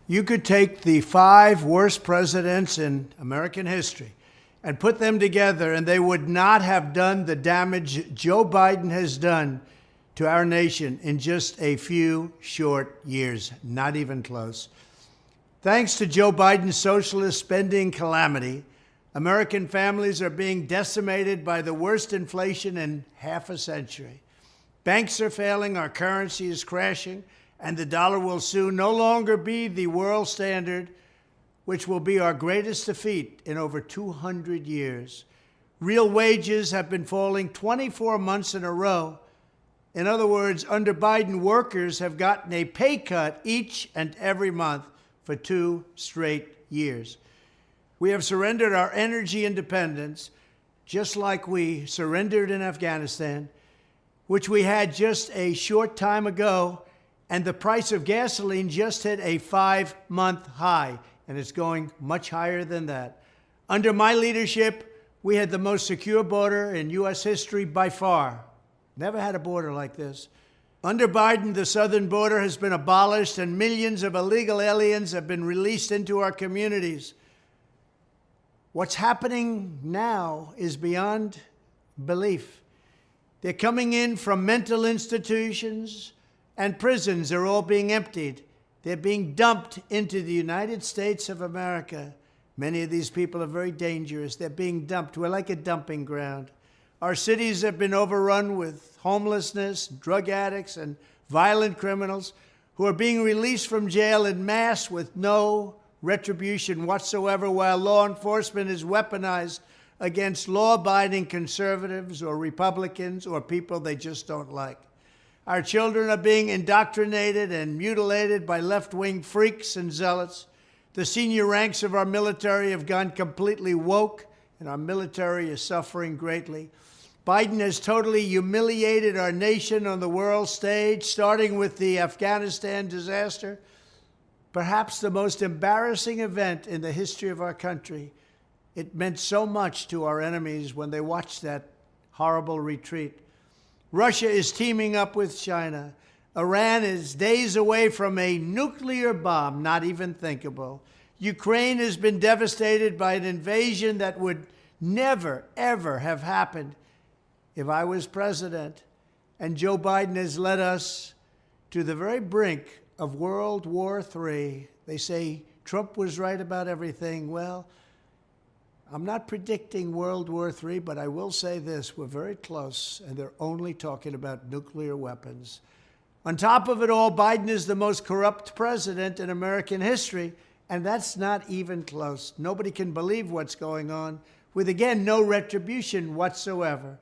You could take the 5 worst presidents in American history and put them together, and they would not have done the damage Joe Biden has done to our nation in just a few short years, not even close. Thanks to Joe Biden's socialist spending calamity, American families are being decimated by the worst inflation in half a century. Banks are failing, our currency is crashing, and the dollar will soon no longer be the world standard, which will be our greatest defeat in over 200 years. Real wages have been falling 24 months in a row. In other words, under Biden, workers have gotten a pay cut each and every month for 2 straight years. We have surrendered our energy independence, just like we surrendered in Afghanistan, which we had just a short time ago, and the price of gasoline just hit a 5-month high, and it's going much higher than that. Under my leadership, we had the most secure border in U.S. history by far. Never had a border like this. Under Biden, the southern border has been abolished, and millions of illegal aliens have been released into our communities. What's happening now is beyond belief. They're coming in from mental institutions and prisons. They're all being emptied. They're being dumped into the United States of America. Many of these people are very dangerous. They're being dumped. We're like a dumping ground. Our cities have been overrun with homelessness, drug addicts, and violent criminals who are being released from jail en masse with no retribution whatsoever, while law enforcement is weaponized against law-abiding conservatives or Republicans or people they just don't like. Our children are being indoctrinated and mutilated by left-wing freaks and zealots. The senior ranks of our military have gone completely woke, and our military is suffering greatly. Biden has totally humiliated our nation on the world stage, starting with the Afghanistan disaster, perhaps the most embarrassing event in the history of our country. It meant so much to our enemies when they watched that horrible retreat. Russia is teaming up with China. Iran is days away from a nuclear bomb, not even thinkable. Ukraine has been devastated by an invasion that would never, ever have happened if I was president. And Joe Biden has led us to the very brink of World War III. They say Trump was right about everything. Well, I'm not predicting World War III, but I will say this: we're very close, and they're only talking about nuclear weapons. On top of it all, Biden is the most corrupt president in American history, and that's not even close. Nobody can believe what's going on, with, again, no retribution whatsoever.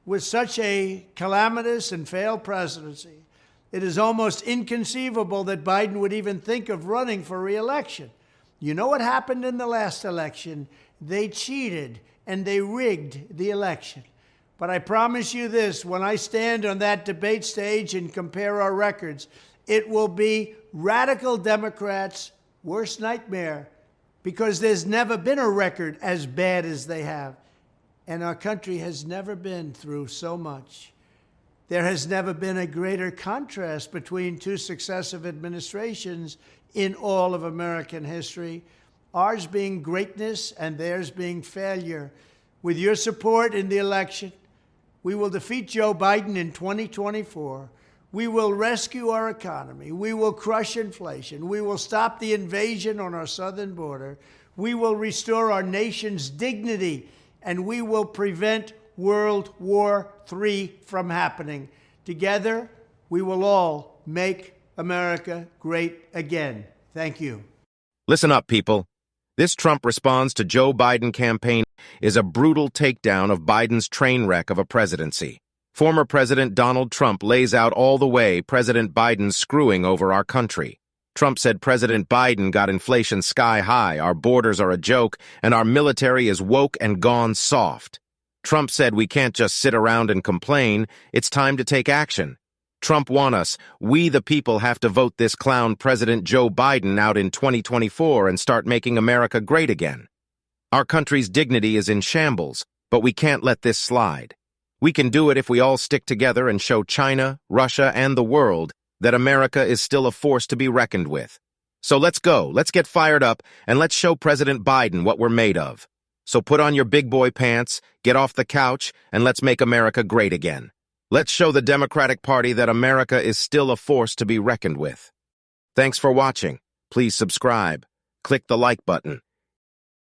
With such a calamitous and failed presidency, it is almost inconceivable that Biden would even think of running for re-election. You know what happened in the last election? They cheated and they rigged the election. But I promise you this, when I stand on that debate stage and compare our records, it will be radical Democrats' worst nightmare, because there's never been a record as bad as they have. And our country has never been through so much. There has never been a greater contrast between 2 successive administrations in all of American history, ours being greatness and theirs being failure. With your support in the election, we will defeat Joe Biden in 2024. We will rescue our economy. We will crush inflation. We will stop the invasion on our southern border. We will restore our nation's dignity, and we will prevent World War III from happening. Together, we will all make America great again. Thank you. Listen up, people. This Trump response to Joe Biden campaign is a brutal takedown of Biden's train wreck of a presidency. Former President Donald Trump lays out all the way President Biden's screwing over our country. Trump said President Biden got inflation sky high, our borders are a joke, and our military is woke and gone soft. Trump said we can't just sit around and complain, it's time to take action. Trump won us. We, the people, have to vote this clown President Joe Biden out in 2024 and start making America great again. Our country's dignity is in shambles, but we can't let this slide. We can do it if we all stick together and show China, Russia, and the world that America is still a force to be reckoned with. So let's go, let's get fired up, and let's show President Biden what we're made of. So put on your big boy pants, get off the couch, and let's make America great again. Let's show the Democratic Party that America is still a force to be reckoned with. Thanks for watching. Please subscribe, click the like button,